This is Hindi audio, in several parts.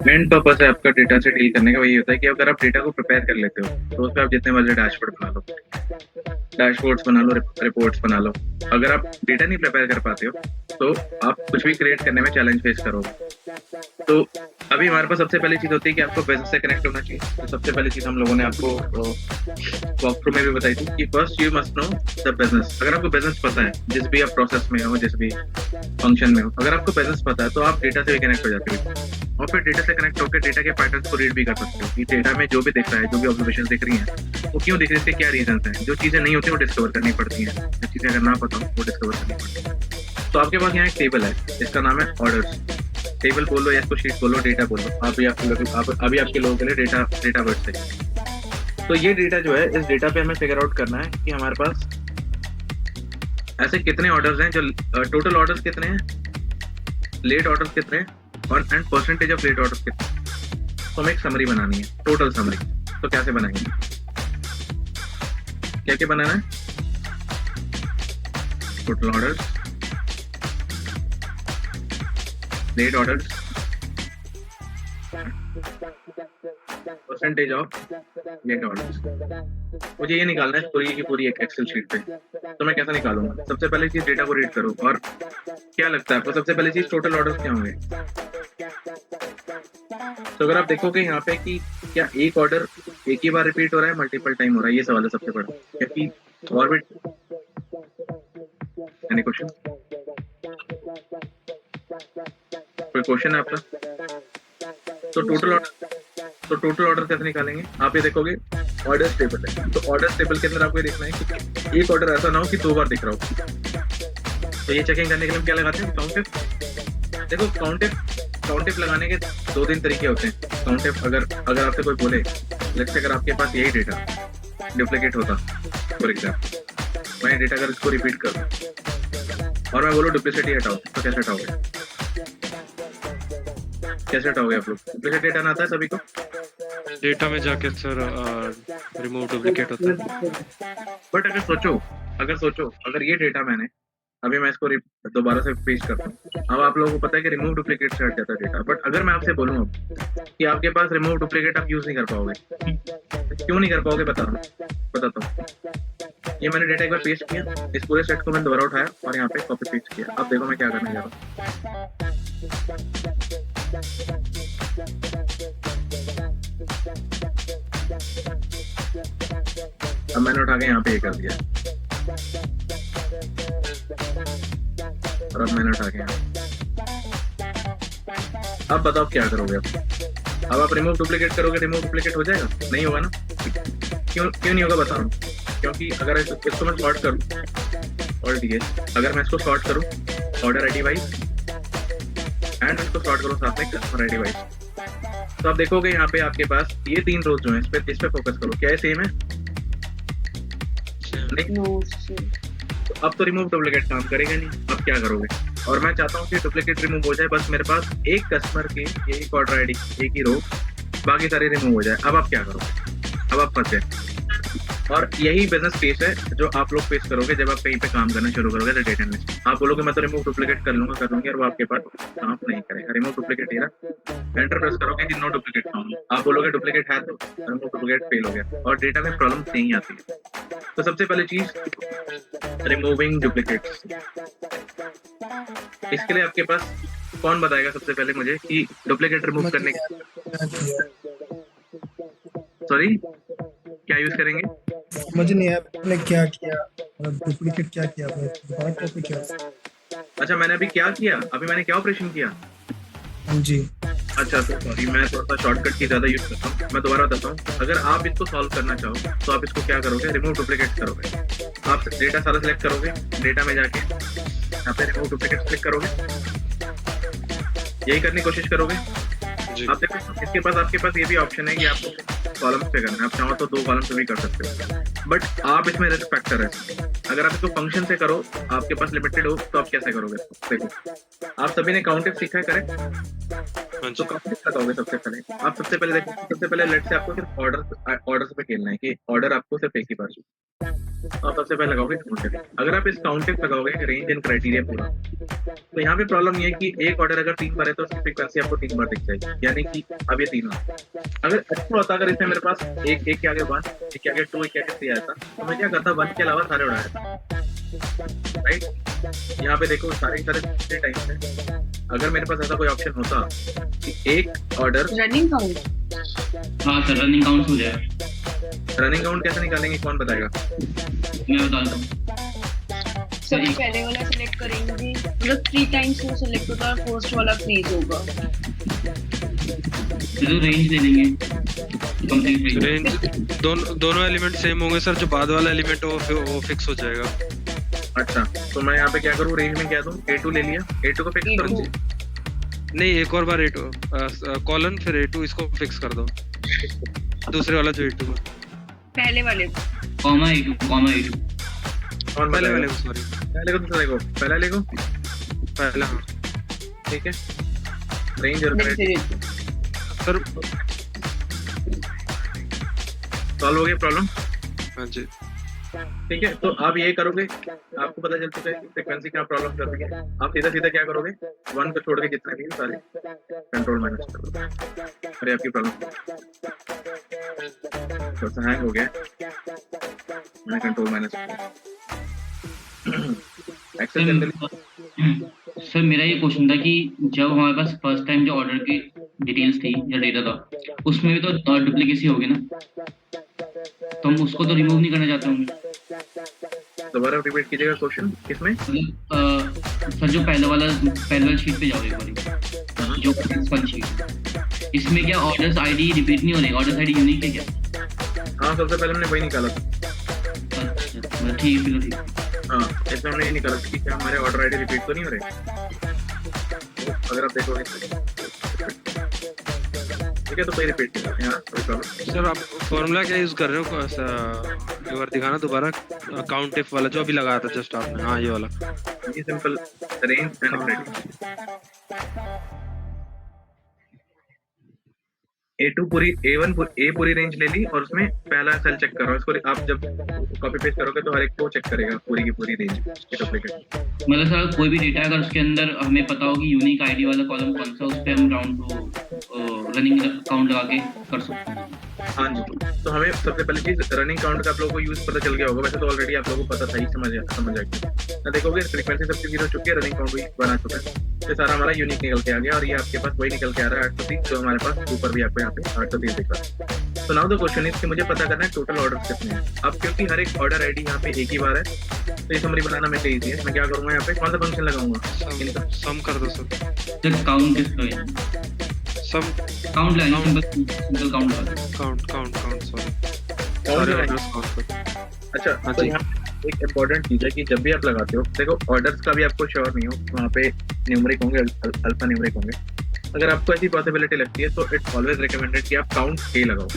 मेन पर्पस है आपका डेटा से डील करने का वही होता है कि अगर आप डेटा को प्रिपेयर कर लेते हो तो उस पे आप जितने मर्जी डैशबोर्ड बना लो, डैशबोर्ड्स बना लो, रिपोर्ट्स बना लो। अगर आप डेटा नहीं प्रिपेयर कर पाते हो तो आप कुछ भी क्रिएट करने में चैलेंज फेस करोगे। तो अभी हमारे पास सबसे पहली चीज़ होती है कि आपको बिज़नेस से कनेक्ट होना चाहिए। तो सबसे पहली चीज़ हम लोगों ने आपको वॉक थ्रू में भी बताई थी कि first you must know the business. अगर आपको बिज़नेस पता है, जिस भी आप प्रोसेस में हो, जिस भी फंक्शन में हो, अगर आपको बिज़नेस पता है तो आप डेटा से भी कनेक्ट हो जाते हो और फिर डेटा से कनेक्ट होकर डेटा के पैटर्न्स को रीड भी कर सकते हो कि डेटा में जो भी दिख रहा है, जो भी ऑब्जर्वेशन दिख रही हैं, वो क्यों दिख रही है, इसके क्या रीजंस हैं। जो चीज़ें नहीं होती वो डिस्कवर करनी पड़ती हैं, जो चीज़ें अगर ना पता हो वो डिस्कवर करनी पड़ती हैं। तो आपके पास यहाँ एक टेबल है, इसका नाम है ऑर्डर्स। टेबल बोलो या इसको शीट बोलो, डेटा बोलो, अभी आपके लोगों के लिए डेटा वर्ड से। तो ये डेटा जो है, इस डेटा पे हमें फिगर आउट करना है कि हमारे पास ऐसे कितने ऑर्डर्स हैं, जो टोटल ऑर्डर्स कितने हैं, लेट ऑर्डर्स कितने हैं और and percentage of late orders कितने। तो हमें एक समरी बनानी है, टोटल समरी। तो कैसे बनाएंगे, क्या क्या बनाना है? Total orders, late orders, percentage of late orders. मुझे ये निकालना है पूरी की पूरी एक एक्सेल शीट पे। तो मैं कैसे निकालूंगा? सबसे पहले चीज डेटा को रीड करो और क्या लगता है आपको सबसे पहले चीज टोटल ऑर्डर्स क्या होंगे? तो अगर आप देखोगे यहाँ पे कि क्या एक ऑर्डर एक ही बार रिपीट हो रहा है, मल्टीपल टाइम हो रहा है, ये सवाल है सबसे बड़ा। क्योंकि और भी एनी क्वेश्चन, कोई क्वेश्चन है आपका? तो टोटल ऑर्डर कैसे निकालेंगे? आप ये देखोगे ऑर्डर टेबल है, तो ऑर्डर टेबल के अंदर आपको ये देखना है कि एक ऑर्डर ऐसा ना हो कि 2 बार दिख रहा हो। तो ये चेकिंग करने के लिए हम क्या लगाते हैं? काउंटिफ। देखो काउंटिफ लगाने के 2-3 तरीके होते हैं। काउंटिफ अगर आपसे कोई बोले, लेट्स से अगर आपके पास यही डेटा डुप्लीकेट होता, फॉर एग्जाम्पल मैं डेटा अगर इसको रिपीट करूँ और मैं बोलूँ डुप्लीसिटी हटाओ, तो कैसे हटाओगे? कैसे हटाओगे आप लोग? डुप्लीकेट डेटा ना आता है सभी को? डेटा में जाके सर रिमूव डुप्लीकेट होता है। बट अगर सोचो अगर ये डेटा अभी मैं इसको दोबारा से पेश करता हूँ, अब आप लोगों को पता है कि रिमूव डुप्लीकेट से हट जाता है डेटा। बट अगर मैं आपसे बोलूँ अब कि आपके पास रिमूव डुप्लीकेट आप यूज नहीं कर पाओगे, क्यों नहीं कर पाओगे? बताता हूँ। ये मैंने डेटा एक बार पेस्ट किया, इस पूरे सेट को मैंने दोबारा उठाया और यहाँ पे कॉपी पेस्ट किया। अब देखो मैं क्या करने जा रहा हूँ। अब मैंने उठा के यहाँ पे ये कर दिया और अब मैंने उठा के यहाँ। अब बताओ क्या करोगे? अब आप रिमूव डुप्लीकेट करोगे, रिमूव डुप्लीकेट हो जाएगा? नहीं होगा ना। क्यों नहीं होगा बता रहा हूँ। क्योंकि अगर इसको मैं सॉर्ट करूँ, और ठीक है, अगर मैं इसको सॉर्ट करूँ ऑर्डर आईडी वाइज एंड इसको सॉर्ट करूँ साथ में कस्टमर आईडी वाइज, तो आप देखोगे यहाँ पे आपके पास ये 3 रोज जो है, इस पे फोकस करो। क्या है? सेम है? नहीं। तो अब तो रिमूव डुप्लीकेट काम करेगा नहीं। अब क्या करोगे? और मैं चाहता हूँ कि डुप्लीकेट रिमूव हो जाए, बस मेरे पास एक कस्टमर की एक ऑर्डर आईडी, एक ही रो, बाकी सारे रिमूव हो जाए। अब आप क्या करोगे? अब आप फंस गए। और यही बिजनेस केस है जो आप लोग फेस करोगे जब आप कहीं पे काम करना शुरू करोगे डेटा एनालिस्ट। आप बोलोगे मैं तो रिमूव डुप्लीकेट कर लूंगी, और वो आपके पास काम नहीं करेगा। रिमूव डुप्लीकेट ही रहा, एंटर प्रेस करोगे कि नो डुप्लीकेट फाउंड, आप बोलोगे डुप्लीकेट है, तो रिमूव डुप्लीकेट फेल हो गया और डेटा में प्रॉब्लम नहीं आती है। तो सबसे पहली चीज रिमूविंग डुप्लीकेट्स। इसके लिए आपके पास कौन बताएगा सबसे पहले मुझे कि डुप्लीकेट रिमूव करने सॉरी क्या यूज करेंगे? समझ नहीं आया आपने क्या किया, डुप्लीकेट क्या किया आपने, दोबारा कॉपी किया? अच्छा मैंने अभी क्या किया? अभी मैंने क्या ऑपरेशन किया? हाँ जी। अच्छा तो सॉरी, मैं थोड़ा सा शॉर्टकट की ज़्यादा यूज करता हूँ। मैं दोबारा बताता हूँ। अगर आप इसको सॉल्व करना चाहो तो आप इसको क्या करोगे? रिमूव डुप्लीकेट करोगे। आप डेटा सारा सिलेक्ट करोगे, डेटा में जाके यहाँ पे रिमूव डुप्लीकेट क्लिक करोगे, यही करने की कोशिश करोगे। आप देखो इसके पास आपके पास ये भी ऑप्शन है कि आपको कॉलम्स पे करना है। आप चाहो तो 2 कॉलम पे भी कर सकते हो, बट आप इसमें रिस्क फैक्टर है। अगर आप इसको फंक्शन से करो, आपके पास लिमिटेड हो, तो आप कैसे करोगे? देखो आप सभी ने काउंटिव सीखा है, करेक्ट? हाँ तो जी। कहाँ पे लगाओगे सबसे पहले? आप सबसे पहले देखो, सबसे पहले लेट्स से आपको सिर्फ ऑर्डर्स पे खेलना है कि ऑर्डर आपको सिर्फ एक ही बार चाहिए। तो आप सबसे पहले लगाओगे काउंटिंग। अगर आप इस काउंटिंग लगाओगे रेंज एंड क्राइटेरिया पूरा, तो यहाँ पे प्रॉब्लम ये है कि एक ऑर्डर अगर 3 बार है तो उसकी फ्रीक्वेंसी आपको 3 बार दिख जाएगी, यानी कि अब ये 3 हुआ। अगर अच्छा होता अगर इसमें मेरे पास एक के आगे 1, एक के आगे 2, एक के आगे 3 आया था, तो मैं क्या करता 1 के अलावा सारे उड़ाया था, राइट? यहाँ पे देखो सारे के टाइम है। अगर मेरे पास ऐसा कोई ऑप्शन होता कि एक ऑर्डर रनिंग काउंट। हाँ सर, रनिंग काउंट हो जाए। रनिंग काउंट कैसे निकालेंगे, कौन बताएगा? मैं बताता हूँ। सभी पहले वाला सिलेक्ट करेंगे, मतलब 3 टाइम्स वो सिलेक्ट होगा और फर्स्ट वाला फ्रीज होगा। तो रेंज दे देंगे, कंप्लीट रेंज। रेंज दोनों एलिमेंट सेम होंगे सर, जो बाद वाला एलिमेंट वो फिक्स हो जाएगा। अच्छा, तो मैं यहाँ पे क्या करूँ, रेंज में क्या दूँ? A2 ले लिया, A2 को फिक्स करूँ। नहीं, एक और बार A2 कॉलन फिर A2 इसको फिक्स कर दो, दूसरे वाला जो A2 पहले वाले कॉमा A2 कौन पहले बताएगा? वाले को, सॉरी पहले को दूसरे को, पहला लेगो, पहला। हाँ ठीक है। रेंज और सर, सॉल्व हो गया प्रॉब्लम। हाँ जी। ठीक है, तो आप ये करोगे, आपको पता चल चुका है कि फ्रीक्वेंसी क्या प्रॉब्लम कर रही है। आप सीधा सीधा क्या करोगे, 1 को छोड़ के जितने भी हैं सारे कंट्रोल माइनस कर दो। अरे आपकी प्रॉब्लम थोड़ा सा हैंग हो गया, मैंने control minus Excel generally. Sir मेरा ये क्वेश्चन था कि जब हमारे पास फर्स्ट टाइम जो ऑर्डर की डिटेल्स थी या डेटा था, उसमें भी तो डुप्लीकेसी होगी ना, तो हम उसको तो रिमूव नहीं करना चाहते होंगे। दोबारा रिपीट कीजिएगा क्वेश्चन, किसमें? सर जो पहले वाला शीट पे जाओ एक बार, जो वाली शीट, इसमें क्या ऑर्डर्स आईडी रिपीट नहीं हो रही, ऑर्डर्स आईडी यूनिक है क्या? हाँ, सबसे पहले हमने वही निकाला था। अच्छा ठीक है, ठीक है। हाँ, इसमें हमने ये निकाला था कि क्या हमारे ऑर्डर आईडी रिपीट तो नहीं हो रहे। अगर आप देखोगे ठीक है, तो कोई रिपीट नहीं है, कोई प्रॉब्लम। सर आप फॉर्मूला क्या यूज कर रहे हो? एक बार दिखाना दोबारा, काउंट इफ वाला जो अभी लगाया था जस्ट आपने। हाँ, ये वाला। ये simple range and criteria. A2 पूरी, A पूरी रेंज ले ली और उसमें पहला सेल चेक करो। इसको आप जब कॉपी पेस्ट करोगे तो हर एक को चेक करेगा पूरी की पूरी रेंज की डुप्लीकेट। मतलब सर कोई भी डेटा अगर उसके अंदर हमें पता हो कि यूनिक आईडी वाला कॉलम कौन सा, उस पे हम राउंड टू रनिंग काउंट लगा के कर सकते हैं। हाँ जी, तो हमें सबसे पहले चीज रनिंग काउंट का आप लोगों को यूज पता चल गया होगा। वैसे तो ऑलरेडी आप लोगों को पता था ही, समझ आएगा ना। देखोगे फ्रीक्वेंसी सबकी 0 चुकी है, रनिंग काउंट भी बना चुका है, तो सारा हमारा यूनिक निकल के आ गया। और ये आपके पास वही निकल के आ रहा है 830, जो हमारे पास ऊपर भी आपको यहाँ पे 830 दिख रहा है। तो नाउ द क्वेश्चन इज कि मुझे पता करना है टोटल ऑर्डर कितने हैं। अब क्योंकि हर एक ऑर्डर आईडी यहाँ पे एक ही बार है, तो ये समरी बनाना मेरे लिए इजी है। मैं क्या करूँगा, यहाँ पे कौन सा फंक्शन लगाऊंगा, इनका सम कर दो सर। सर काउंट डिस्प्ले सम count line, simple count sorry count orders count. अच्छा, हाँ तो जी। यहाँ एक इम्पोर्टेंट चीज है कि जब भी आप लगाते हो, देखो ऑर्डर्स का भी आपको श्योर नहीं हो, वहाँ पे न्यूमरिक होंगे, अल्फा न्यूमरिक होंगे। अगर आपको ऐसी पॉसिबिलिटी लगती है तो इट्स ऑलवेज रिकमेंडेड कि आप काउंट के लगाओ।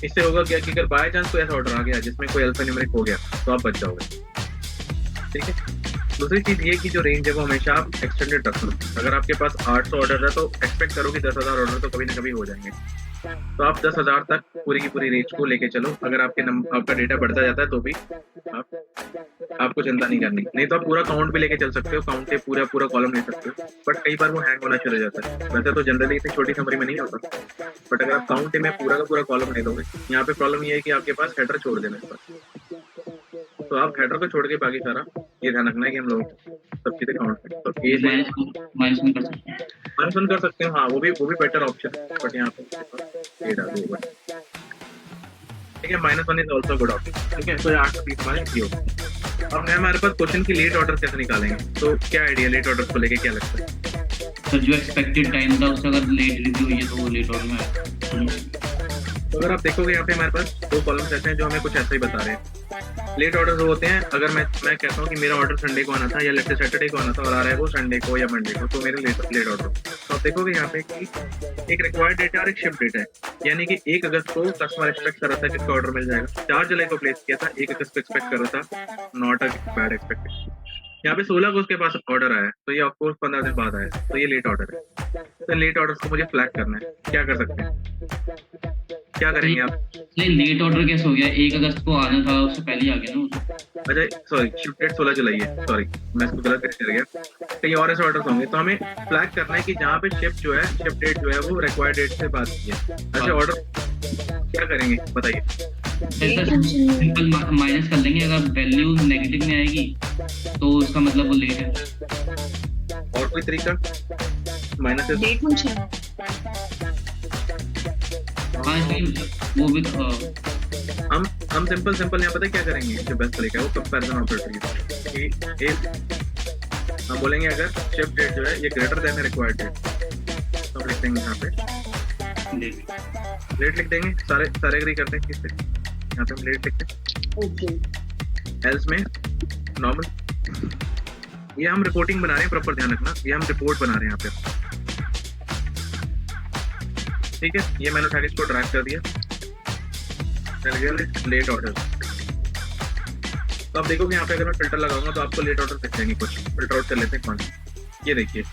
इससे होगा क्या कि अगर बाय चांस कोई ऐसा ऑर्डर आ गया जिसमें कोई अल्फा न्यूमरिक हो गया तो आप बच जाओगे। ठीक है, दूसरी चीज ये कि जो रेंज है वो हमेशा आप एक्सटेंडेड रख लो। अगर आपके पास 800 ऑर्डर है तो एक्सपेक्ट करो कि 10,000 ऑर्डर तो कभी ना कभी हो जाएंगे। तो आप 10,000 तक पूरी की पूरी रेंज को लेके चलो। अगर आपका डेटा बढ़ता जाता है तो भी आपको चिंता नहीं करनी, नहीं तो आप पूरा काउंट भी लेके चल सकते हो, काउंट से पूरा कॉलम ले सकते हो। बट कई बार वो हैंग होना शुरू हो जाता है। वैसे तो जनरली इतनी छोटी समरी में नहीं होता, बट अगर आप काउंट में पूरा का पूरा कॉलम ले लोगे, यहाँ पे प्रॉब्लम ये है कि आपके पास हेडर छोड़ देना है। तो आप हेडर को छोड़ के बाकी सारा ये ध्यान रखना है कि हम लोग सब चीजें काउंट करें। तो ए से माइनस वन कर सकते हैं, -1 कर सकते हो। हाँ, वो भी बेटर ऑप्शन है, बट यहाँ पे ये डाल दो। ठीक है, -1 इज ऑल्सो गुड ऑप्शन। ठीक है, तो 830 हमारे फ्री हो गए। अब हमारे पास क्वेश्चन की लेट ऑर्डर कैसे निकालेंगे, तो क्या आइडिया लेट ऑर्डर को लेके क्या लगता है? सर जो एक्सपेक्टेड टाइम था उससे अगर लेट रिव्यू हुई है तो वो लेट ऑर्डर में आएगा। तो अगर आप देखोगे यहाँ पे हमारे पास 2 कॉलम्स ऐसे हैं जो हमें कुछ ऐसा ही बता रहे हैं। लेट ऑर्डर वो होते हैं, अगर मैं कहता हूँ कि मेरा ऑर्डर संडे को आना था या लेट्स से सैटरडे को आना था और आ रहा है वो संडे को या मंडे को, तो मेरे लेट ऑर्डर। तो आप देखोगे यहाँ पे कि एक रिक्वायर्ड डेटा और एक शिप डेटा है, यानी कि 1 अगस्त को कस्टमर एक्सपेक्ट कर रहा था कि इसका ऑर्डर मिल जाएगा, 4 जुलाई को प्लेस किया था, 1 अगस्त को एक्सपेक्ट कर रहा था, नॉट अ बैड एक्सपेक्टेशन। यहाँ पे 16 को उसके पास ऑर्डर आया है, तो ये ऑफकोर्स 15 दिन बाद आया है, तो ये लेट ऑर्डर है। तो लेट ऑर्डर को मुझे फ्लैग करना है, क्या कर सकते हैं, क्या करेंगे आप? नहीं, लेट ऑर्डर कैसे हो गया? 1 अगस्त को आना था, उससे पहले ही आ गया ना वो तो। अच्छा सॉरी, शिफ्ट डेट 16 जुलाई है, सॉरी मैं इसको गलत कर गया। कहीं और ऐसे ऑर्डर्स होंगे, तो हमें फ्लैग करना है कि जहाँ पे शिफ्ट जो है, शिफ्ट डेट जो है वो रिक्वायर्ड डेट से बात की है। अच्छा ऑर्डर क्या करेंगे बताइए? Date function में सिंपल माइनस कर लेंगे, अगर वैल्यू नेगेटिव में आएगी तो उसका मतलब वो लेट है। और कोई तरीका माइनस से? date function में हाँ, इसलिए वो भी हम सिंपल यहाँ पता है क्या करेंगे, जो बेस्ट तरीका है वो कंपैरिजन ऑपरेटर कि एक हम बोलेंगे अगर शिफ्ट डेट जो है ये ग्रेटर देन रिक्वायर्ड डेट, तो हम लिख देंगे यहाँ पे लेट लिख देंगे, सारे एग्री करते हैं किससे, यहाँ पे हम लेट लिखते हैं। okay एल्स में नॉर्मल, ये हम रिपोर्टिंग बना रहे हैं, प्रॉपर ध्यान रखना, ये हम रिपोर्ट बना रहे हैं यहाँ पे, ठीक है। ये मैंने उठा के इसको ड्रैग कर दिया, लेट ऑर्डर। तो आप देखोगे यहाँ पे अगर मैं फिल्टर लगाऊंगा तो आपको लेट ऑर्डर दिख जाएंगे कुछ। फिल्टर आउट कर लेते हैं कौन, ये देखिए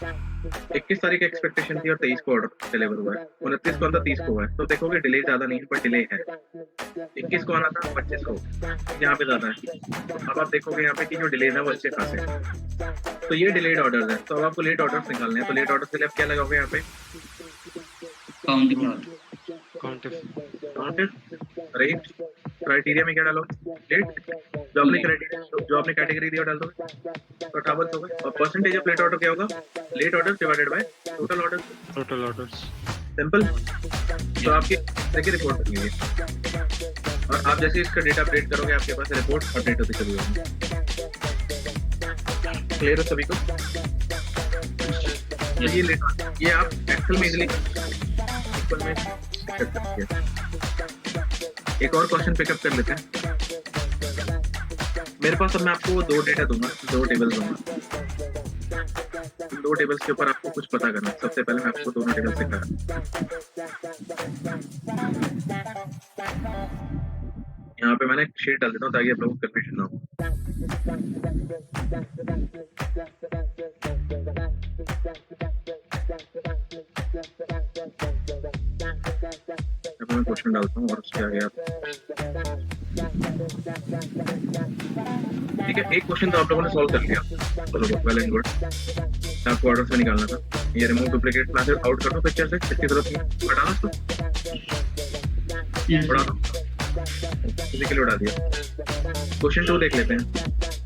21 तारीख की एक्सपेक्टेशन थी और 23 को ऑर्डर डिलीवर हुआ है, 29 को आना था, 30 को हुआ है, तो देखोगे डिले ज्यादा नहीं है पर डिले है। 21 को आना था, 25 को, यहाँ पे ज्यादा है। अब आप देखोगे यहाँ पे कि जो डिले है वो अच्छे खासे हैं, तो ये डिलेड ऑर्डर है। तो अब आपको लेट ऑर्डर निकालने हैं, तो लेट ऑर्डर के लिए आप क्या लगाओगे यहाँ पे? काउंटिव राइट, क्राइटेरिया में क्या डालो? लेट, जो आपने क्राइटेरिया जो आपने कैटेगरी दिया डाल दो, तो 58 होगा। और परसेंटेज ऑफ लेट ऑर्डर क्या होगा? Late order divided by total orders, simple. तो आपकी देखिए रिपोर्ट बन गई है, और आप जैसे इसका डेटा अपडेट करोगे आपके पास रिपोर्ट अपडेट होती चली जाएगी। क्लियर है सभी को? ये लेट, ये आप एक्सेल में इजीली में कर सकते हैं। एक और क्वेश्चन पिकअप कर लेते हैं। मेरे पास अब मैं आपको 2 डेटा दूंगा, 2 टेबल्स दूंगा। 2 टेबल्स के ऊपर आपको कुछ पता करना है। सबसे पहले मैं आपको दोनों टेबल्स दिखा रहा हूं। यहाँ पे मैंने शीट डाल देता हूँ ताकि आप लोगों को कंफ्यूजन ना हो। मैं क्वेश्चन डालता हूँ और उसके आगे आप, ठीक है। एक क्वेश्चन तो आप लोगों ने सॉल्व कर लिया, चलो वेल एंड गुड। आपको ऑर्डर से निकालना था। ये रिमूव डुप्लीकेट मैसेज आउट कर दो पिक्चर से, इसकी जरूरत नहीं, हटा दो इसको, उड़ा दो, इसी के लिए उड़ा दिया। क्वेश्चन 2 देख लेते हैं।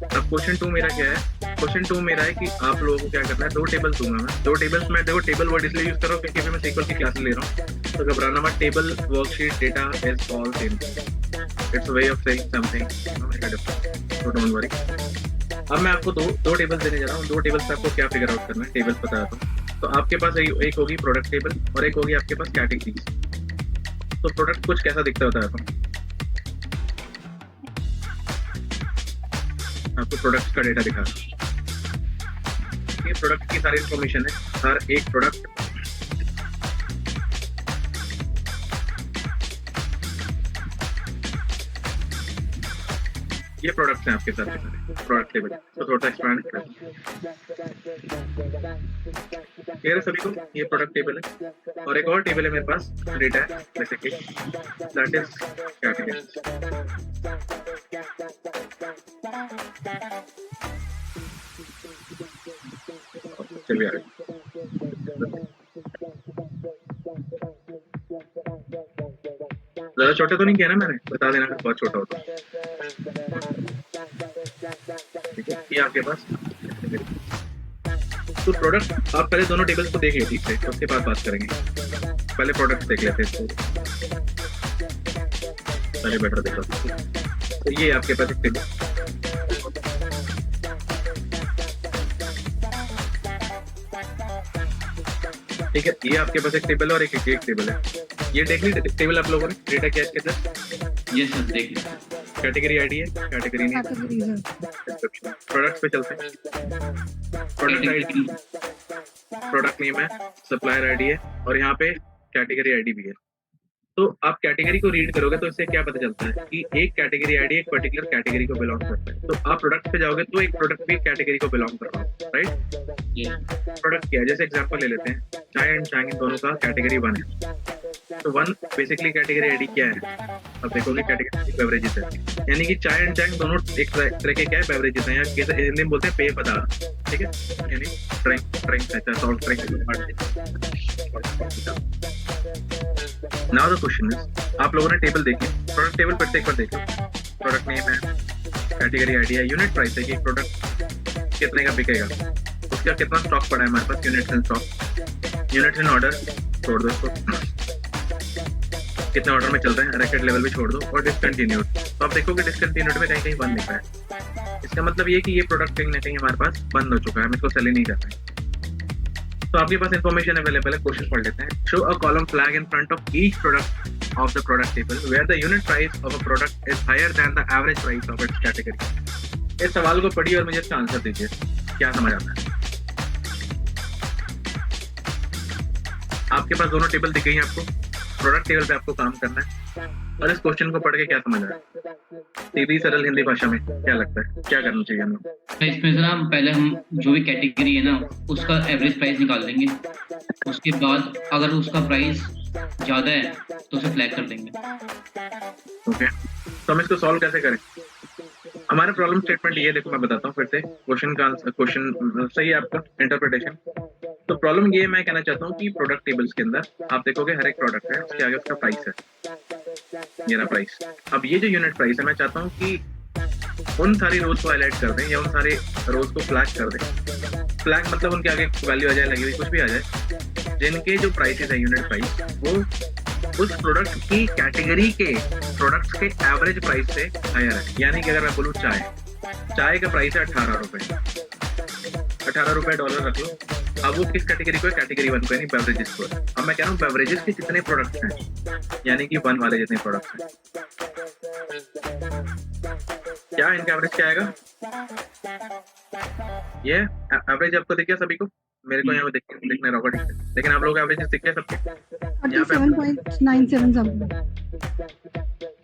अब क्वेश्चन 2 मेरा क्या है? क्वेश्चन 2 मेरा है कि आप लोगों को क्या करना है, 2 टेबल्स दूंगा मैं। 2 टेबल्स में देखो, टेबल वर्ड इसलिए यूज कर रहा हूँ क्योंकि मैं सीक्वल की क्लासेस ले रहा हूँ, तो घबराना मत। Table, worksheet, data is all same, it's a way of saying something, so don't worry. अब मैं आपको दो टेबल्स देने जा रहा हूँ। 2 टेबल्स से आपको क्या फिगर आउट करना है, टेबल्स बता रहा हूँ। तो आपके पास एक होगी प्रोडक्ट टेबल और एक होगी आपके पास कैटेगरीज। तो प्रोडक्ट कुछ कैसा दिखता होता है आपको प्रोडक्ट का डेटा दिखा, ये प्रोडक्ट की सारी इंफॉर्मेशन है। हर एक प्रोडक्ट ये प्रोडक्ट्स हैं आपके सारे प्रोडक्ट टेबल। तो थोड़ा एक्सपैंड करें, क्लियर है सभी को? ये प्रोडक्ट टेबल है और एक और टेबल है मेरे पास, डेटा है जैसे कि दैट इज कैटेगरी। चलिए आगे। ज्यादा छोटे तो नहीं किया ना मैंने, बता देना अगर बहुत छोटा हो तो। ठीक है, ये आपके पास। तो प्रोडक्ट आप पहले दोनों टेबल्स को देख लीजिए ठीक से, उसके बाद बात करेंगे। पहले प्रोडक्ट देख लेते हैं, पहले बेटर देखो। तो ये आपके पास एक टेबल, ठीक है। ये आपके पास एक टेबल और एक टेबल है। ये देख ली टेबल आप लोगों ने, डेटा क्या है इसके? ये सब देख लिया। कैटेगरी आईडी है, कैटेगरी नहीं, डिस्क्रिप्शन। प्रोडक्ट्स पे चलते हैं। प्रोडक्ट आईडी, प्रोडक्ट नेम है, सप्लायर आईडी है और यहाँ पे कैटेगरी आईडी भी है। तो आप कैटेगरी को रीड करोगे तो इससे क्या पता चलता है कि एक कैटेगरी आईडी एक पर्टिकुलर कैटेगरी को बिलोंग करता है। तो आप प्रोडक्ट पे जाओगे तो एक प्रोडक्ट भी कैटेगरी को बिलोंग कर रहा है, राइट। ये प्रोडक्ट क्या है, जैसे एग्जांपल ले लेते हैं, चाय एंड चांग इन दोनों का कैटेगरी 1 है। तो 1 बेसिकली कैटेगरी आईडी क्या है, अब देखोगे कैटेगरी बेवरेजेस है, यानी कि चाय एंड चांग दोनों एक तरह के क्या है, बेवरेजेस हैं, या हिंदी में बोलते हैं पेय पदार्थ, ठीक है, यानी ड्रिंक है, salt drink. Now the question is, आप लोगों ने टेबल देखी, प्रोडक्ट टेबल पर से एक बार देखो, प्रोडक्ट नेम है, कैटेगरी आईडी है, यूनिट प्राइस है कि प्रोडक्ट कितने का बिकेगा, उसका कितना स्टॉक पड़ा है हमारे पास, units in stock, units in order छोड़ दो इसको, कितने ऑर्डर में चल रहे हैं रैकेट लेवल भी छोड़ दो, और डिसकंटिन्यूड। तो आप देखोगे डिसकंटिन्यूड में कहीं कहीं बंद लिखा है, इसका मतलब ये कि ये प्रोडक्ट कहीं ना कहीं हमारे पास बंद हो चुका है, हम इसको सेल ही नहीं कर रहे। तो आपके पास इन्फॉर्मेशन अवेलेबल है, क्वेश्चन पढ़ लेते हैं। Show a column flag in front of each product of the product table where the unit price of a product is higher than the average price of its category. इस सवाल को पढ़िए और मुझे इसका आंसर दीजिए, क्या समझ आता है। आपके पास दोनों टेबल दिख गई हैं आपको, प्रोडक्ट टेबल पे आपको काम करना है, और इस क्वेश्चन को पढ़ के क्या समझ आया, सीधी सरल हिंदी भाषा में क्या लगता है क्या करना चाहिए हमें। तो इसमें से ना पहले हम जो भी कैटेगरी है ना उसका एवरेज प्राइस निकाल देंगे, उसके बाद अगर उसका प्राइस ज़्यादा है तो उसे फ्लैग कर देंगे। ओके, तो हम इसको सॉल्व कैसे करें। हमारा प्रॉब्लम स्टेटमेंट ये देखो, मैं बताता हूँ फिर से, क्वेश्चन का क्वेश्चन सही है आपका इंटरप्रिटेशन। तो प्रॉब्लम ये मैं कहना चाहता हूँ कि प्रोडक्ट टेबल्स के अंदर आप देखोगे हर एक प्रोडक्ट है, उसके आगे उसका प्राइस है, ये रहा प्राइस। अब ये जो यूनिट प्राइस है, मैं चाहता हूँ कि उन सारी रोज को हाईलाइट कर दें या उन सारे रोज को फ्लैग कर दें। फ्लैग मतलब उनके आगे वैल्यू आ जाए, लगी हुई कुछ भी आ जाए, जिनके जो प्राइसेस है यूनिट प्राइस वो उस प्रोडक्ट की कैटेगरी के प्रोडक्ट्स के एवरेज प्राइस से हायर है। यानी कि अगर मैं बोलूँ चाय का प्राइस है 18 रुपए, 18 रुपए डॉलर रख लो। अब वो किस कैटेगरी को है, कैटेगरी 1 को, यानी बेवरेजेस को। अब मैं कह रहा हूँ बेवरेजेस के कितने प्रोडक्ट्स हैं, यानी कि 1 वाले जितने प्रोडक्ट्स हैं, क्या इनका एवरेज क्या आएगा। ये एवरेज आपको दिख गया सभी को, मेरे को यहाँ दिखने रहा होगा, लेकिन आप लोग एवरेज दिख गया सबके। यहाँ पे 37.97 समथिंग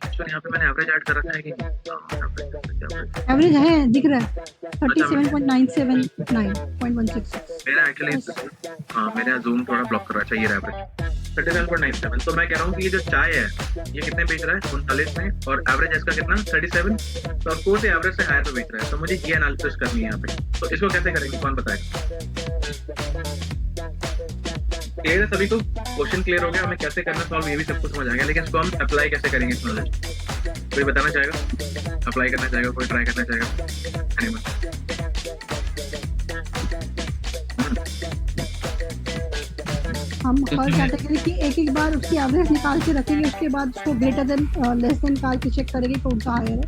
एक्चुअली यहाँ पे मैंने एवरेज ऐड कर रखा है कि एवरेज है, दिख रहा है 37.97 9.166। मेरा एक्चुअली हाँ मेरा जूम थोड़ा ब्लॉक कर रहा है, चाहिए एवरेज 37.97। तो मैं कह रहा हूँ कि ये जो चाय है ये कितने बेच रहा है, 39 में, और एवरेज इसका कितना 37। तो ऑफकोर्स एवरेज से हायर पे बेच रहा है, तो मुझे ये एनालिसिस करनी है यहाँ पे। तो इसको कैसे करेंगे, कौन बताएगा। क्लियर है सभी को, क्वेश्चन क्लियर हो गया, हमें कैसे करना सॉल्व ये भी सबको समझ आ गया, लेकिन इसको हम अप्लाई कैसे करेंगे इस नॉलेज। कोई बताना चाहेगा, अप्लाई करना चाहेगा, कोई ट्राई करना चाहेगा। हम हर कैटेगरी की एक बार उसकी एवरेज निकाल के रखेंगे, उसके बाद उसको ग्रेटर देन लेस देन निकाल के चेक करेंगे कौन सा हायर है।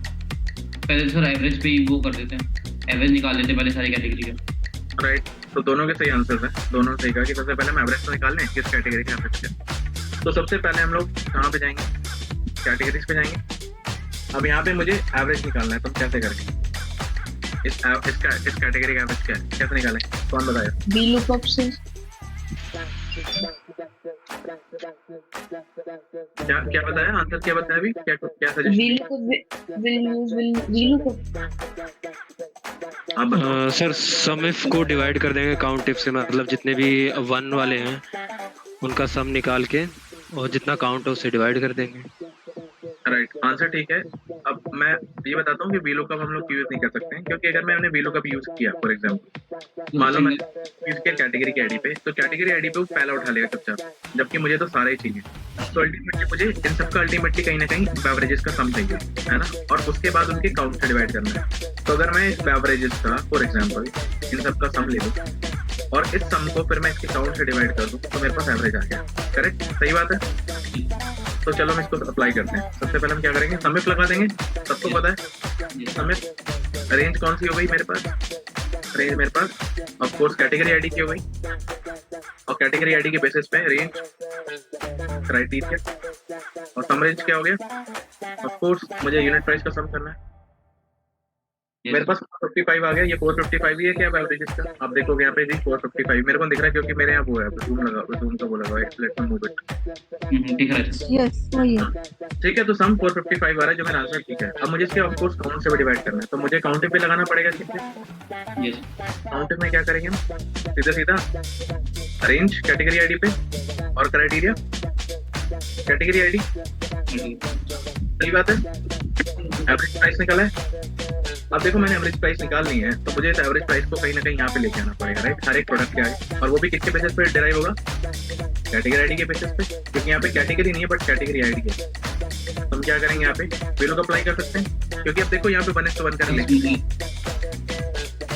पहले सर एवरेज पे ही वो कर देते हैं, एवरेज निकाल लेते हैं पहले सारी कैटेगरी का। राइट, तो दोनों के सही आंसर है, दोनों सही कहा कि सबसे पहले हम एवरेज निकाल लें किस कैटेगरी के एवरेज के। तो सबसे पहले हम लोग कहाँ पे जाएंगे, कैटेगरीज पे जाएंगे। अब यहाँ पे मुझे एवरेज निकालना है, तो हम कैसे करेंगे, इस कैटेगरी का एवरेज क्या है, कैसे निकालें, कौन बताया। वी लुकअप से। क्या बताया, आंसर क्या बताया अभी, क्या सजेशन। वी लुकअप आप बताओ। सर सम इफ को डिवाइड कर देंगे काउंट इफ से, मतलब जितने भी 1 वाले हैं उनका सम निकाल के और जितना काउंट है उससे डिवाइड कर देंगे। राइट, आंसर ठीक है। अब मैं ये बताता हूँ कि वीलुकअप हम लोग यूज नहीं कर सकते हैं, क्योंकि अगर मैंने वीलुकअप यूज किया फॉर एग्जांपल, मालूम है यूज किया कैटेगरी के आईडी पे, तो कैटेगरी आईडी पे वो पहला उठा लेगा चुपचाप, जबकि मुझे तो सारे ही चाहिए। तो अल्टीमेटली मुझे इन सबका अल्टीमेटली कहीं ना कहीं बेवरेजेस का सम चाहिए, है ना, और उसके बाद उनके काउंट से डिवाइड करना है। तो अगर मैं इस बेवरेजेस का फॉर एग्जाम्पल इन सबका सम ले लूँ और इस सम को फिर मैं इसके काउंट से डिवाइड कर दूँ, तो मेरे पास एवरेज आ गया। करेक्ट, सही बात है। तो चलो हम इसको अप्लाई करते हैं। सबसे पहले हम क्या करेंगे, समिफ लगा देंगे, सबको पता है समिफ। रेंज कौन सी हो गई मेरे पास, रेंज मेरे पास ऑफ कोर्स कैटेगरी आईडी की हो गई, और कैटेगरी आईडी के बेसिस पे रेंज क्राइटेरिया, और सम रेंज क्या हो गया, ऑफ कोर्स मुझे यूनिट प्राइस का सम करना है। मेरे पास 455 आ गया, ये 455 ही है क्या एवरेज इसका? आप देखोगे यहाँ पे जी 455 मेरे को दिख रहा है क्योंकि मेरे यहाँ वो है जूम का वो लगा है, लेट मी मूव इट। दिख रहा है। यस वही है। ठीक है, तो सम 455 आ रहा है जो मेरा आंसर ठीक है। अब मुझे इसके ऑफ कोर्स काउंट से भी डिवाइड करना है, तो मुझे काउंटिंग पे लगाना पड़ेगा। कितने यस काउंटिंग में क्या करेंगे हम? सीधा सीधा रेंज कैटेगरी आईडी पे और क्राइटेरिया कैटेगरी आईडी, सही बात है। एवरेज प्राइस निकाला है। अब देखो मैंने एवरेज प्राइस निकालनी है, तो मुझे इस एवरेज प्राइस को कहीं ना कहीं यहाँ पे लेके आना पड़ेगा, राइट, हर एक प्रोडक्ट के आगे, और वो भी किसके बेसिस पे डिराइव होगा? कैटेगरी आईडी के बेसिस पे, क्योंकि यहाँ पे कैटेगरी नहीं है बट कैटेगरी आईडी है। तो हम क्या करेंगे यहाँ पे वैल्यू को अप्लाई कर सकते हैं, क्योंकि अब देखो यहाँ पे 1:1 कर ले,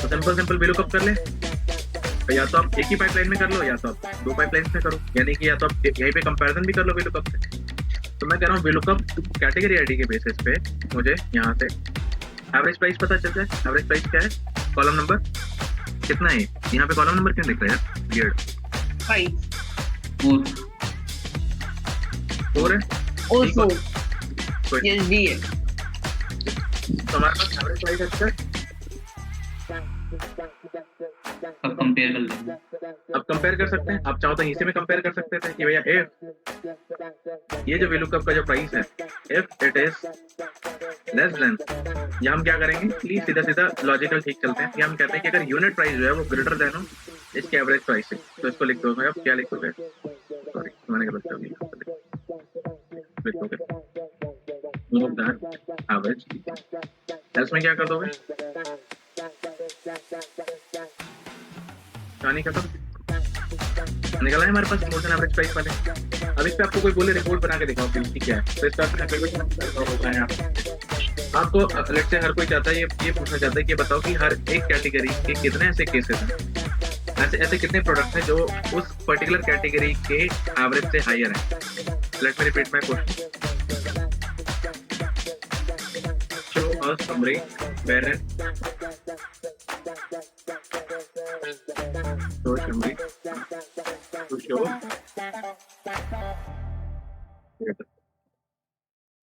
तो सिंपल वैल्यू कब कर ले, तो या तो आप एक ही पाइपलाइन में कर लो या तो आप दो पाइपलाइन में करो, यानी कि या तो आप यहीं पे कंपैरिजन भी कर लो वैल्यू कब से। तो मैं कह रहा हूँ वैल्यू कब कैटेगरी आईडी के बेसिस पे मुझे यहाँ से एवरेज प्राइस पता चल जाए। एवरेज प्राइस क्या है? कॉलम नंबर कितना है? यहाँ पे कॉलम नंबर क्यों लिख रहा है यार? वियर्ड। 5 4 है और ठीक है। 4 कोई- यस डी है। तो हमारे पास एवरेज प्राइस अच्छा है। अब कंपेयर कर लेंगे। अब कंपेयर कर सकते हैं, आप चाहो तो इसी में कंपेयर कर सकते थे कि भैया इफ ये जो वैल्यू कप का जो प्राइस है if it is less than, या हम क्या करेंगे प्लीज सीधा सीधा लॉजिकल ठीक चलते हैं, या हम कहते हैं कि अगर यूनिट प्राइस जो है वो ग्रेटर देन हो इसके एवरेज प्राइस से, तो इसको लिख दो। अब क्या लिखोगे? सॉरी मैंने गलत कर दिया, लिखोगे मोर देन एवरेज, एल्स में क्या कर दोगे? कहानी खत्म। निकला है हमारे पास मोर देन एवरेज प्राइस वाले। अब इस पे आपको कोई बोले रिपोर्ट बना के दिखाओ कि क्या है, तो इसका होता है आपको लेट्स से हर कोई चाहता है ये पूछना चाहता है कि बताओ कि हर एक कैटेगरी के कितने ऐसे केसेस हैं, ऐसे कितने प्रोडक्ट हैं जो उस पर्टिकुलर कैटेगरी के एवरेज से हायर हैं। Let me repeat my question, show a summary where show summary to show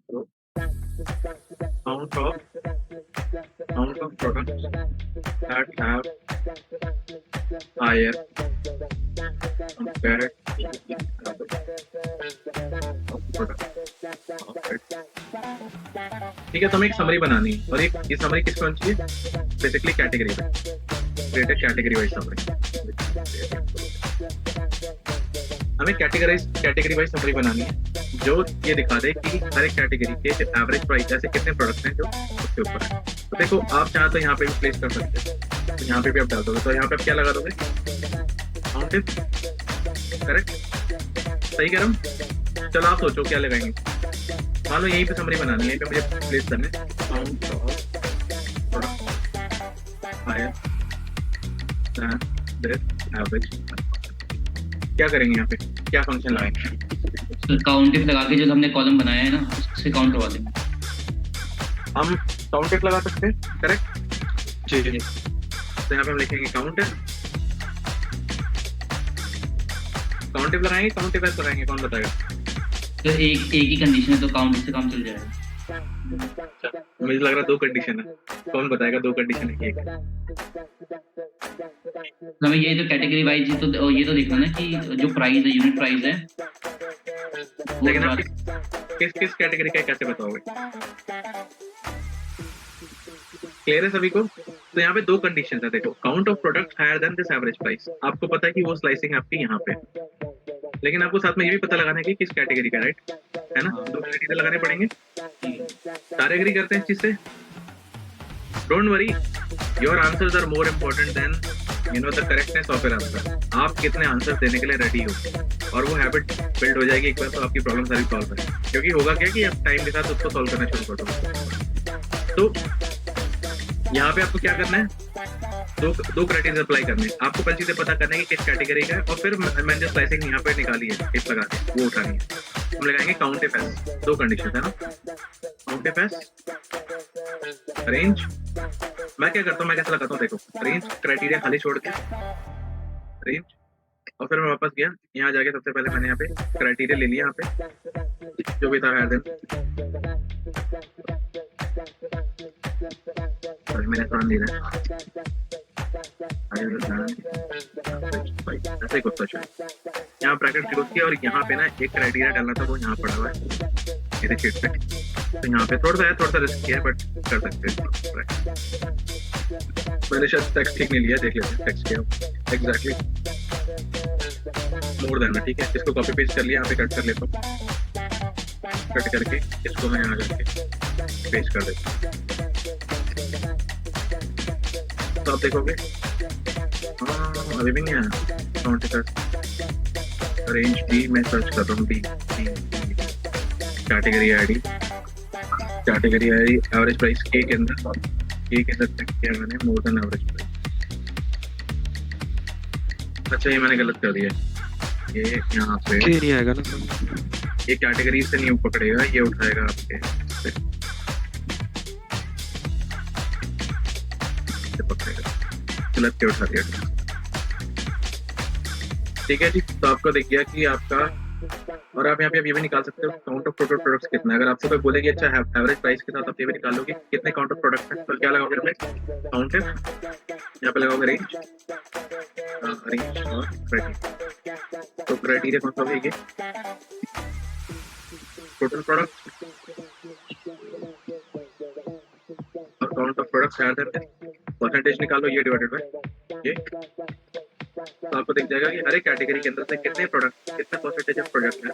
so count of products that have higher compared ठीक है। तो हमें एक समरी बनानी है और एक ये समरी किसको होनी चाहिए? बेसिकली कैटेगरी में क्रिएटेड कैटेगरी वाइज समरी। हमें कैटेगरी वाइज समरी बनानी है जो ये दिखा दे कि हर एक कैटेगरी के एवरेज प्राइस ऐसे कितने प्रोडक्ट्स हैं जो उसके ऊपर है। तो देखो आप चाहे तो यहाँ पे भी प्लेस कर सकते हैं, तो यहाँ पे भी आप डाल दोगे, तो यहाँ पे आप क्या लगा दोगे? काउंटिव, करेक्ट, सही कह रहा हूँ। चलो आप सोचो क्या लगाएंगे। मान लो यहीं पे समरी बनानी है, यहीं पे मुझे प्लेस करना है count of product higher than this average. क्या करेंगे यहाँ पे? क्या फंक्शन लगाएंगे? काउंटिव लगा के जो हमने कॉलम बनाया है ना उससे काउंट करवा देंगे। हम काउंटिव लगा सकते हैं, करेक्ट जी। तो यहाँ पे हम लिखेंगे काउंटिव लगाएंगे, काउंटिव एस लगाएंगे, कौन बताएगा? तो एक ही कंडीशन है तो काउंट से काम चल जाएगा। मुझे लग रहा है दो कंडीशन है, कौन बताएगा? दो कंडीशन है कि हमें ये जो कैटेगरी वाइज तो ये तो देखना ना कि जो प्राइस है यूनिट प्राइस है, लेकिन आप किस कैटेगरी का कैसे बताओगे? क्लियर है सभी को? तो यहाँ पे दो कंडीशन है, देखो count of product higher than this average price. आपको पता है कि वो स्लाइसिंग आपकी यहाँ पे, लेकिन आपको साथ में ये भी पता लगाना है कि किस कैटेगरी का, राइट है ना? दो क्राइटेरिया लगाने पड़ेंगे। सारे एग्री करते हैं इस चीज से? Don't worry, your answers are more important than the correctness of your answer. आप कितने आंसर देने के लिए रेडी हो, और वो हैबिट बिल्ड हो जाएगी एक बार, तो आपकी प्रॉब्लम सारी सॉल्व है। क्योंकि होगा क्या कि आप टाइम के साथ उसको सॉल्व करना शुरू कर दो। तो यहाँ पे आपको क्या करना है? दो क्राइटेरिया अप्लाई करने हैं। आपको पहले चीजें पता करना है कि किस कैटेगरी का है, और फिर मैंने जो स्लाइसिंग यहाँ पे निकाली है टिप लगा के वो उठानी है। हम लगाएंगे काउंट इफ एस, दो कंडीशन है ना, काउंट इफ एस रेंज। मैं क्या करता हूँ, मैं कैसे लगाता हूँ, देखो रेंज क्राइटेरिया खाली छोड़ के रेंज, और फिर मैं वापस गया यहाँ जाके सबसे पहले मैंने यहाँ पे क्राइटेरिया ले लिया, यहाँ पे जो भी था हायर देन सॉरी मैंने ध्यान नहीं रहा ऐसे कुछ सोचा यहाँ ब्रैकेट क्लोज किया और यहाँ पे ना एक क्राइटेरिया डालना था वो यहाँ पड़ा हुआ है मेरे शीट पे तो यहाँ पे थोड़ा सा रिस्क किया बट कर सकते हैं मैंने शायद टेक्स्ट ठीक नहीं लिया देख लेते हैं टेक्स्ट किया एग्जैक्टली मोर देना ठीक है इसको कॉपी पेस्ट कर लिया यहाँ पे कट कर लेता हूँ कट करके इसको मैं यहाँ जाके पेस्ट कर देता हूँ तो आप देखोगे अभी भी नहीं आया काउंट रेंज बी मैं सर्च कर रहा हूँ B category ID average price के अंदर चेक किया मैंने मोर देन एवरेज प्राइस अच्छा ये मैंने गलत कर दिया ये यहाँ पे नहीं आएगा ना ये कैटेगरी से नहीं पकड़ेगा ये उठाएगा आपके पकड़ेगा गलत के उठा दिया ठीक है जी तो आपको दिख गया कि आपका और आप यहाँ पे ये भी निकाल सकते हो काउंट ऑफ टोटल प्रोडक्ट्स कितना है अगर आपसे कोई बोले कि अच्छा एवरेज प्राइस के साथ आप ये भी निकालोगे कितने काउंट ऑफ प्रोडक्ट्स हैं तो क्या लगाओगे काउंट है यहाँ पे लगाओगे रेंज और क्राइटेरिया तो क्राइटेरिया कौन सा होगा ये टोटल प्रोडक्ट और count of products higher than percentage निकालो ये डिवाइडेड बाय ये तो आपको दिख जाएगा कि हर एक कैटेगरी के अंदर से कितने प्रोडक्ट कितने परसेंटेज ऑफ प्रोडक्ट हैं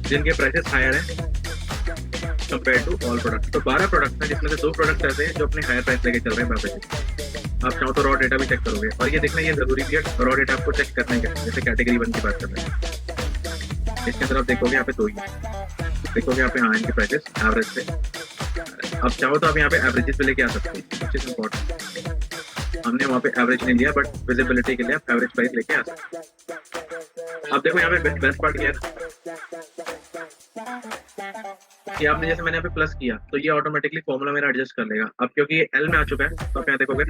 जिनके प्राइसेस हायर हैं कंपेयर टू ऑल प्रोडक्ट तो 12 प्रोडक्ट हैं जिसमें से 2 प्रोडक्ट ऐसे हैं जो अपने हायर प्राइस लेके चल रहे हैं बाबा आप चाहो तो रॉ डेटा भी चेक करोगे और ये देखना ये जरूरी भी है रॉ डेटा आपको चेक करना है जैसे कैटेगरी 1 की बात कर रहे हैं इसके अंदर आप देखोगे यहाँ पे 2 ही देखोगे यहाँ पे हाँ इनके प्राइसेस एवरेज से आप चाहो तो आप यहाँ पे एवरेजेस भी लेके आ सकते हैं विच इज इम्पोर्टेंट हमने वहाँ पे एवरेज नहीं लिया बट विजिबिलिटी के लिए आप एवरेज प्राइस लेके आ सकते हैं आप देखो यहाँ पे बेस्ट पार्ट क्या है कि आपने जैसे मैंने यहाँ पे प्लस किया तो ये ऑटोमेटिकली फॉर्मूला मेरा एडजस्ट कर लेगा अब क्योंकि ये एल में आ चुका है तो आप यहाँ देखोगे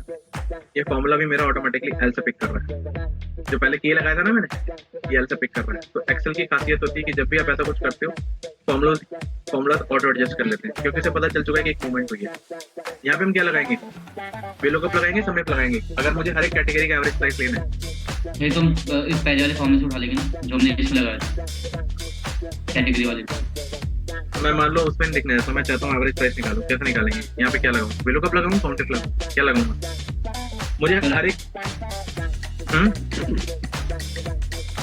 ये फॉर्मूला भी मेरा ऑटोमेटिकली एल से पिक कर रहा है जो पहले के लगाया था ना मैंने ये एल से पिक कर रहा है तो एक्सेल की खासियत होती है कि जब भी आप ऐसा कुछ करते हो फॉर्मूला ऑटो एडजस्ट कर लेते हैं क्योंकि इसे पता चल चुका है कि एक मूवमेंट हुई है यहाँ पे हम क्या लगाएंगे VLOOKUP लगाएंगे समय लगाएंगे अगर मुझे हर एक कैटेगरी का एवरेज प्राइस लेना है ये तुम इस पहले वाले फॉर्मूले से उठा लेंगे ना जो हमने इसमें लगाया कैटेगरी वाले मैं मान लो उसमें दिखने देता हूँ मैं चाहता हूँ एवरेज प्राइस निकालूं कैसे निकालेंगे यहाँ पे क्या लगाऊं VLOOKUP लगाऊं काउंटिफ लगाऊं क्या लगाऊंगा मुझे हर एक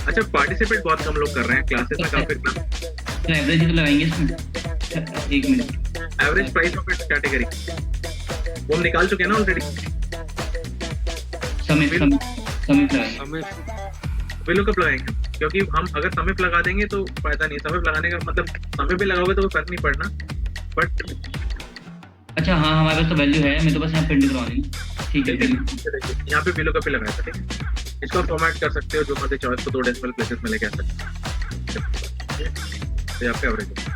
अच्छा पार्टिसिपेट बहुत कम लोग कर रहे हैं क्लासेस में काफी तो एवरेज ही तो लगाएंगे इसमें 1 minute average price of its category वो हम निकाल चुके हैं ना ऑलरेडी समय VLOOKUP लगाएंगे क्योंकि हम अगर समय लगा देंगे तो फायदा नहीं समय लगाने का मतलब समय भी लगाओगे तो कोई फर्क नहीं पड़ना बट अच्छा हाँ हमारे पास तो वैल्यू है मैं तो बस यहाँ प्रिंट करवानी ठीक है यहाँ पे VLOOKUP पे लगाया था ठीक है इसको फॉर्मेट कर सकते हो जो मर्जी चॉइस को 2 डेसिमल प्लेसेस में लेके आ सकते हो ये आपका एवरेज है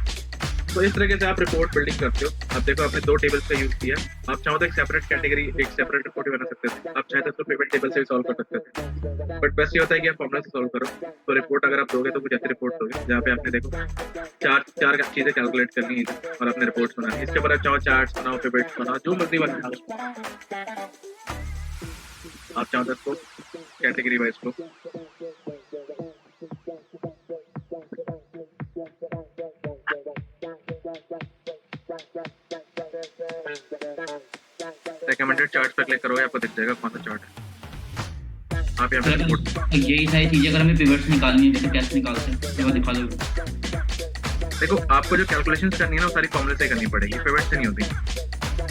तो इस तरीके से आप रिपोर्ट बिल्डिंग करते हो आप देखो आपने 2 टेबल्स का यूज किया आप चाहो तो एक सेपरेट कैटेगरी एक सेपरेट रिपोर्ट भी बना सकते थे आप चाहे तो पिवट टेबल से भी सॉल्व कर सकते थे बट बेस्ट ये होता है कि आप फॉर्मूला से सॉल्व करो तो रिपोर्ट अगर आप दोगे तो कुछ ऐसी रिपोर्ट दोगे जहाँ पे आपने देखो चार चीजें कैलकुलेट करनी है और अपने रिपोर्ट्स बनानी इसके ऊपर आप चाहो चार्ट्स बनाओ पिवट्स बनाओ जो मर्जी बनाओ आप चाहो तो इसको कैटेगरी वाइज को रिकमेंडेड चार्ट पर क्लिक करोगे आपको दिख जाएगा कौन सा चार्ट है आप यहाँ पे रिपोर्ट यही सारी चीजें अगर हमें पिवट्स निकालनी है जैसे कैसे निकालते हैं वो दिखा दो देखो आपको जो कैलकुलेशंस करनी है ना वो सारी फॉर्मूले से करनी पड़ेगी पिवट से नहीं होती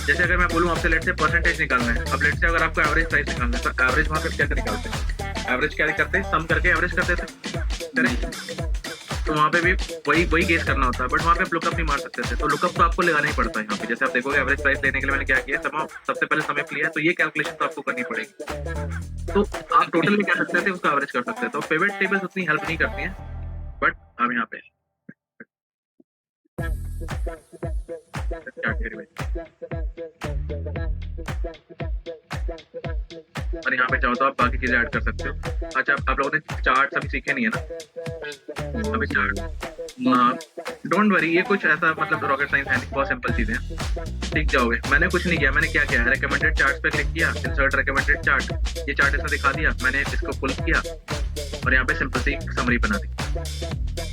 जैसे अगर मैं बोलूँ आपसे लेट से परसेंटेज निकालना है अब लेट से अगर आपको एवरेज प्राइस निकालना है तो एवरेज वहाँ पे क्या निकालते हैं एवरेज क्या करते हैं सम करके एवरेज कर देते हैं तो वहाँ पे भी वही गेस करना होता है बट वहाँ पे आप लुकअप नहीं मार सकते थे तो लुकअप तो आपको लगाना ही पड़ता है यहाँ पे जैसे आप देखोगे एवरेज प्राइस लेने के लिए मैंने क्या किया सबसे पहले समय लिया तो ये कैलकुलेशन तो आपको करनी पड़ेगी तो आप टोटल में क्या सकते थे उसका एवरेज कर सकते हैं तो पिवट टेबल्स उतनी हेल्प नहीं करती हैं बट हम यहाँ पे और यहाँ पे चाहो तो आप बाकी चीजें ऐड कर सकते हो अच्छा आप लोगों ने चार्ट अभी सीखे नहीं है ना अभी चार्ट डोंट वरी, ये कुछ ऐसा मतलब रॉकेट साइंस है नहीं, बहुत सिंपल चीजें हैं, सीख जाओगे। मैंने कुछ नहीं किया, मैंने क्या किया, रिकमेंडेड चार्ट्स पे क्लिक किया, इंसर्ट रिकमेंडेड चार्ट, ये चार्ट इसने दिखा दिया, मैंने इसको पुल किया और यहाँ पे सिंपल सी समरी बना दी।